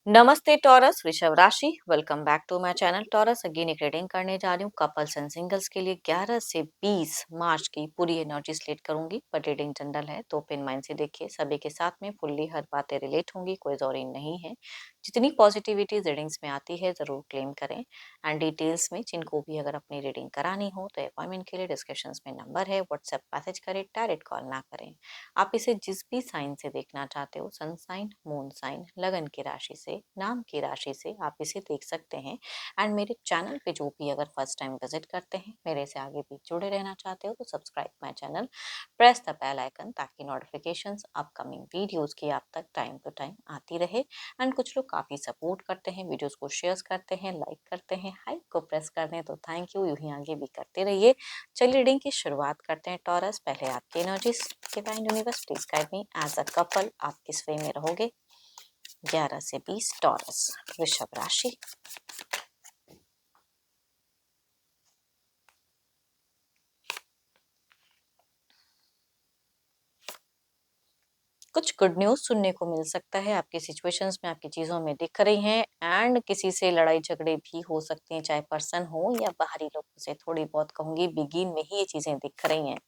नमस्ते टॉरस, वृषभ राशि। Welcome back to my channel Taurus. Again एक रीडिंग करने जा रही हूँ कपल्स एंड सिंगल्स के लिए 11 से 20 मार्च की पूरी एनर्जी स्लेट करूंगी, बट रीडिंग जनरल है तो ओपन माइंड से देखिए। सभी के साथ में फुल्ली हर बातें रिलेट होंगी, कोई जरूरी नहीं है। जितनी पॉजिटिविटी रीडिंग्स में आती है जरूर क्लेम करें। एंड डिटेल्स में जिनको भी अगर अपनी रीडिंग करानी हो तो अपॉइंटमेंट के लिए डिस्क्रिप्शन में नंबर है, व्हाट्सएप मैसेज करें, डायरेक्ट कॉल ना करें। आप इसे जिस भी साइन से देखना चाहते हो, सन साइन, मून साइन, लगन की राशि से, नाम की राशि से आप इसे देख सकते हैं। एंड मेरे चैनल पे जो भी अगर फर्स्ट टाइम विजिट करते हैं, मेरे से आगे भी जुड़े रहना चाहते हो तो subscribe my channel, press the bell icon ताकि नोटिफिकेशंस अपकमिंग वीडियोस की आप तक टाइम टू टाइम आती रहे। एंड कुछ लोग काफ़ी सपोर्ट करते हैं, वीडियोस को शेयर करते हैं, लाइक करते हैं, हाइप को प्रेस कर दें तो थैंक यू, यूं ही आगे भी करते रहिए। चलिए रीडिंग की शुरुआत करते हैं टॉरस। पहले आपकी energies, divine universe please guide me as a couple, आप किस वे में रहोगे। 11 से 20 टॉरस, वृषभ राशि। कुछ गुड न्यूज सुनने को मिल सकता है, आपकी सिचुएशंस में, आपकी चीजों में दिख रही हैं। एंड किसी से लड़ाई झगड़े भी हो सकते हैं, चाहे पर्सन हो या बाहरी लोगों से। थोड़ी बहुत कहूंगी बिगिन में ही ये चीजें दिख रही हैं।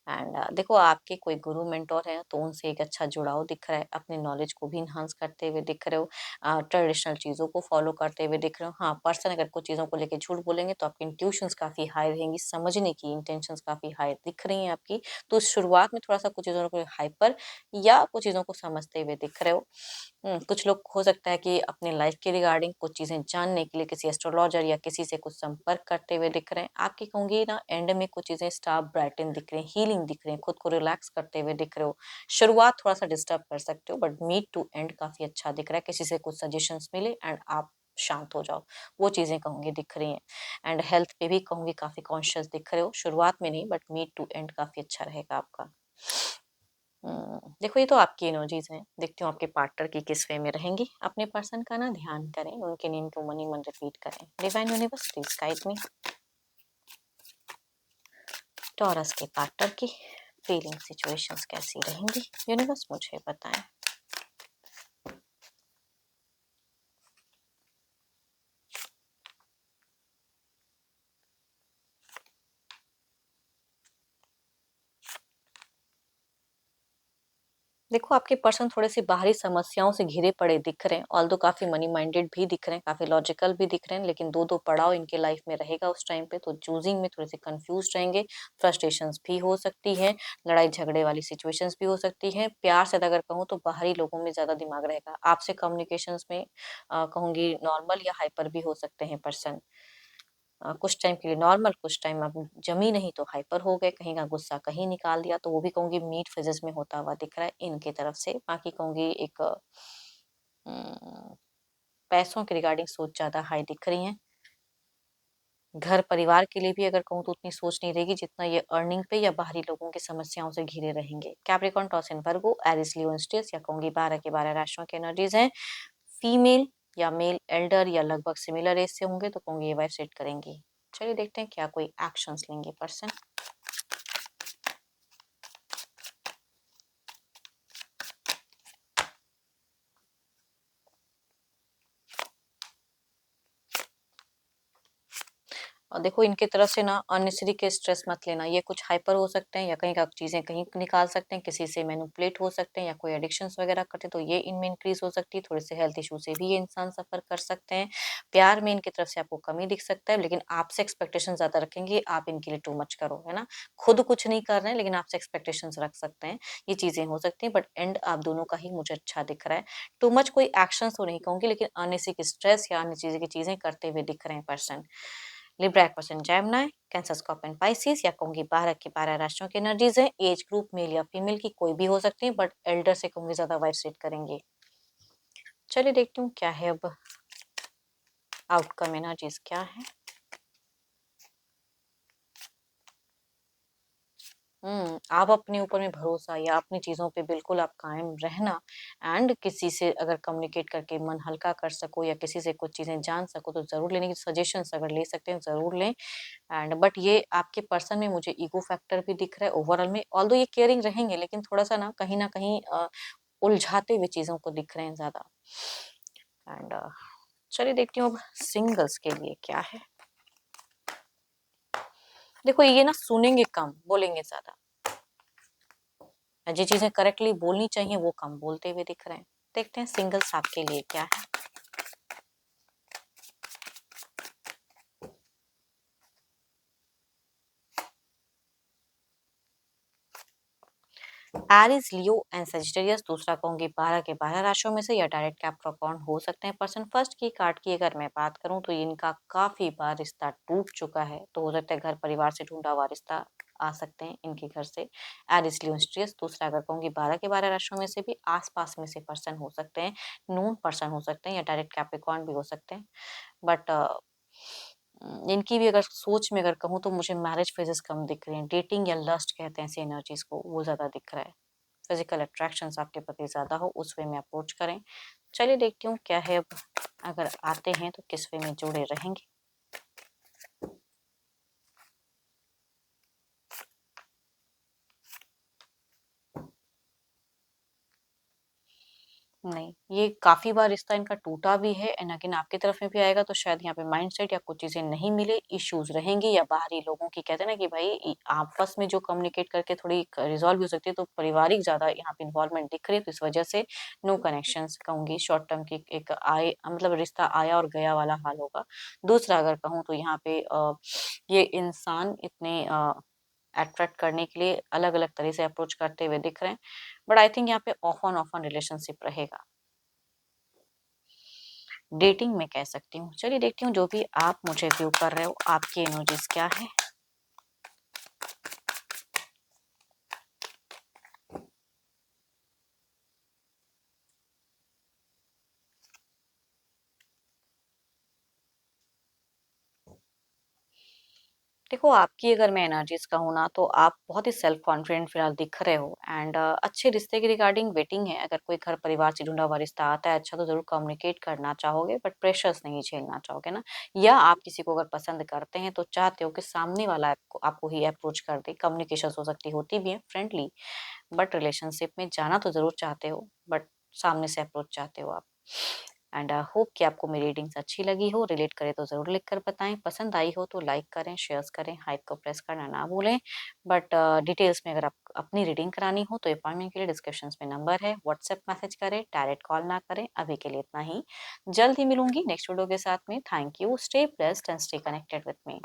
एंड देखो, आपके कोई गुरु मेंटोर है तो उनसे एक अच्छा जुड़ाव दिख रहा है। अपने नॉलेज को भी इन्हांस करते हुए दिख रहे हो, ट्रेडिशनल चीज़ों को फॉलो करते हुए दिख रहे हो। हाँ, पर्सन अगर कुछ चीज़ों को लेकर झूठ बोलेंगे तो आपकी इंट्यूशंस काफ़ी हाई रहेंगी, समझने की इंटेंशंस काफ़ी हाई दिख रही हैं आपकी। तो शुरुआत में थोड़ा सा कुछ चीज़ों को हाइपर या कुछ चीज़ों को समझते हुए दिख रहे हो। कुछ लोग हो सकता है कि अपने लाइफ के रिगार्डिंग कुछ चीज़ें जानने के लिए किसी एस्ट्रोलॉजर या किसी से कुछ संपर्क करते हुए दिख रहे हैं। आपकी कहूँगी ना, एंड में कुछ चीज़ें स्टार ब्राइटन दिख रही हैं, हीलिंग दिख रही हैं, खुद को रिलैक्स करते हुए दिख रहे हो। शुरुआत थोड़ा-सा डिस्टर्ब कर सकते हो, बट मिड टू एंड काफ़ी अच्छा दिख रहा है। किसी से कुछ सजेशंस मिले एंड आप शांत हो जाओ, वो चीज़ें कहूँगी दिख रही हैं। एंड हेल्थ पे भी कहूँगी काफ़ी कॉन्शियस दिख रहे हो। शुरुआत में नहीं, बट मिड टू एंड काफ़ी अच्छा रहेगा आपका। देखो, ये तो आपकी एनर्जीज हैं। देखती हूँ आपके पार्टनर की किस वे में रहेंगी। अपने पर्सन का ना ध्यान करें, उनके नेम को मनी मन रिपीट करें। Divine universe please guide me. Taurus के पार्टनर की फीलिंग सिचुएशंस कैसी रहेंगी, यूनिवर्स मुझे बताएं। देखो, आपके पर्सन थोड़े-से बाहरी समस्याओं से घिरे पड़े दिख रहे हैं, ऑल्दो काफ़ी मनी माइंडेड भी दिख रहे हैं, काफ़ी लॉजिकल भी दिख रहे हैं, लेकिन 2-2 पड़ाव इनके लाइफ में रहेगा उस टाइम पे, तो चूज़िंग में थोड़े-से कन्फ्यूज़्ड रहेंगे, फ्रस्ट्रेशंस भी हो सकती हैं, लड़ाई-झगड़े वाली सिचुएशंस भी हो सकती हैं। प्यार से अगर कहूँ तो बाहरी लोगों में ज़्यादा दिमाग रहेगा। आपसे कम्युनिकेशंस में कहूँगी नॉर्मल या हाइपर भी हो सकते हैं पर्सन। कुछ टाइम के लिए नॉर्मल, कुछ टाइम अब जमी नहीं तो हाइपर हो गए, कहीं का गुस्सा कहीं निकाल दिया, तो वो भी कहूँगी मीट फिज़िक्स में होता हुआ दिख रहा है इनकी तरफ से। बाकी कहूँगी एक पैसों के रिगार्डिंग सोच ज़्यादा हाई दिख रही हैं। घर परिवार के लिए भी अगर कहूँ तो उतनी सोच नहीं रहेगी जितना ये अर्निंग पे या बाहरी लोगों की समस्याओं से घिरे रहेंगे। Capricorn, Taurus and Virgo, Aries, Leo, stress या कहूँगी 12 के 12 राशियों की एनर्जीज हैं। फीमेल या मेल एल्डर या लगभग सिमिलर एज से होंगे तो कहूँगी ये वाइफ सेट करेंगी। चलिए देखते हैं क्या कोई एक्शंस लेंगे पर्सन। और देखो, इनकी तरफ से ना अननेसेसरी के स्ट्रेस मत लेना। ये कुछ हाइपर हो सकते हैं या कहीं का चीज़ें कहीं निकाल सकते हैं, किसी से मैनिपुलेट हो सकते हैं या कोई एडिक्शंस वगैरह करते हैं तो ये इनमें इंक्रीज हो सकती है। थोड़े से हेल्थ इशू से भी ये इंसान सफ़र कर सकते हैं। प्यार में इनकी तरफ से आपको कमी दिख सकता है, लेकिन आपसे एक्सपेक्टेशन ज़्यादा रखेंगे, आप इनके लिए टू मच करो, है ना? खुद कुछ नहीं कर रहे हैं लेकिन आपसे एक्सपेक्टेशंस रख सकते हैं। ये चीज़ें हो सकती हैं, बट एंड आप दोनों का ही मुझे अच्छा दिख रहा है। टू मच कोई एक्शंस तो नहीं कहूँगी, लेकिन अननेसेसरी स्ट्रेस या अन्य चीज़ें की चीज़ें करते हुए दिख रहे हैं person. Libra person Gemini, cancer, scorpion, Pisces या कहूंगी 12 की 12 राशियों की एनर्जीज है। एज ग्रुप मेल या फीमेल की कोई भी हो सकती है, बट एल्डर से कहूंगी ज्यादा वाइफ सेट करेंगे। चलिए देखती हूँ क्या है अब आउटकम, एनर्जीज क्या है। आप अपने ऊपर में भरोसा या अपनी चीज़ों पे बिल्कुल आप कायम रहना। एंड किसी से अगर कम्युनिकेट करके मन हल्का कर सको या किसी से कुछ चीज़ें जान सको तो ज़रूर लेने की सजेशंस अगर ले सकते हैं ज़रूर लें। एंड बट ये आपके पर्सन में मुझे ईगो फैक्टर भी दिख रहा है ओवरऑल में। ऑल्दो ये केयरिंग रहेंगे लेकिन थोड़ा सा ना कहीं उलझाते हुए चीज़ों को दिख रहे हैं ज़्यादा। एंड चलिए देखती हूँ अब सिंगल्स के लिए क्या है। देखो ये ना सुनेंगे कम, बोलेंगे ज्यादा। जो चीजें करेक्टली बोलनी चाहिए वो कम बोलते हुए दिख रहे हैं। देखते हैं सिंगल्स आपके लिए क्या है। एरीज, लियो एंड सेजिटेरियस, दूसरा कहूंगी 12 के 12 राशियों में से या डायरेक्ट कैप्रिकॉर्न हो सकते हैं पर्सन। फर्स्ट की कार्ड की अगर मैं बात करूं तो इनका काफी बार रिश्ता टूट चुका है, तो हो सकता है घर परिवार से ढूंढा हुआ रिश्ता आ सकते हैं इनके घर से। एरीज, लियो, सेजिटेरियस। दूसरा अगर कहूंगी 12 के 12 राशियों में से भी आसपास में से पर्सन हो सकते हैं, नोन पर्सन हो सकते हैं या डायरेक्ट कैप्रिकॉर्न भी हो सकते हैं। बट इनकी भी अगर सोच में अगर कहूँ तो मुझे मैरिज फेजेस कम दिख रही हैं। डेटिंग या लस्ट कहते हैं ऐसी एनर्जीज को, वो ज्यादा दिख रहा है। फिजिकल अट्रैक्शंस आपके प्रति ज्यादा हो, उस वे में अप्रोच करें। चलिए देखती हूँ क्या है अब, अगर आते हैं तो किस वे में जुड़े रहेंगे। नहीं, ये काफी बार रिश्ता इनका टूटा भी है एंड अगेन आपकी तरफ में भी आएगा तो शायद यहाँ पे माइंडसेट या कुछ चीजें नहीं मिले, इश्यूज रहेंगे या बाहरी लोगों की, कहते हैं ना कि भाई आपस में जो कम्युनिकेट करके थोड़ी रिजॉल्व भी हो सकती है, तो पारिवारिक ज्यादा यहाँ पे इन्वॉल्वमेंट दिख रही है, तो इस वजह से नो कनेक्शंस कहूंगी। शॉर्ट टर्म की एक आए मतलब रिश्ता आया और गया वाला हाल होगा। दूसरा अगर कहूँ तो यहाँ पे ये इंसान इतने अट्रैक्ट करने के लिए अलग अलग तरह से अप्रोच करते हुए दिख रहे हैं, बट आई थिंक यहाँ पे ऑफ ऑन रिलेशनशिप रहेगा। डेटिंग में कह सकती हूँ। चलिए देखती हूँ जो भी आप मुझे व्यू कर रहे हो आपकी इमोजीज क्या है। देखो आपकी अगर मैं एनर्जीज कहूँ ना तो आप बहुत ही सेल्फ कॉन्फिडेंट फिलहाल दिख रहे हो एंड अच्छे रिश्ते के रिगार्डिंग वेटिंग है। अगर कोई घर परिवार से जुड़ा हुआ रिश्ता आता है अच्छा, तो जरूर कम्युनिकेट करना चाहोगे बट प्रेशर्स नहीं झेलना चाहोगे ना। या आप किसी को अगर पसंद करते हैं तो चाहते हो कि सामने वाला आपको ही अप्रोच कर दे। कम्युनिकेशन हो सकती होती भी है फ्रेंडली, बट रिलेशनशिप में जाना तो जरूर चाहते हो, बट सामने से अप्रोच चाहते हो आप। एंड होप कि आपको मेरी रीडिंग्स अच्छी लगी हो, रिलेट करे तो ज़रूर लिख कर बताएं। पसंद आई हो तो लाइक करें, शेयर्स करें, हाइप को प्रेस करना ना भूलें। बट डिटेल्स में अगर आप अपनी रीडिंग करानी हो तो अपॉइंटमेंट के लिए डिस्क्रिप्शन में नंबर है, व्हाट्सएप मैसेज करें, डायरेक्ट कॉल ना करें। अभी के लिए इतना ही, जल्द ही मिलूंगी नेक्स्ट वीडियो के साथ में। Thank you, stay blessed and stay connected with me.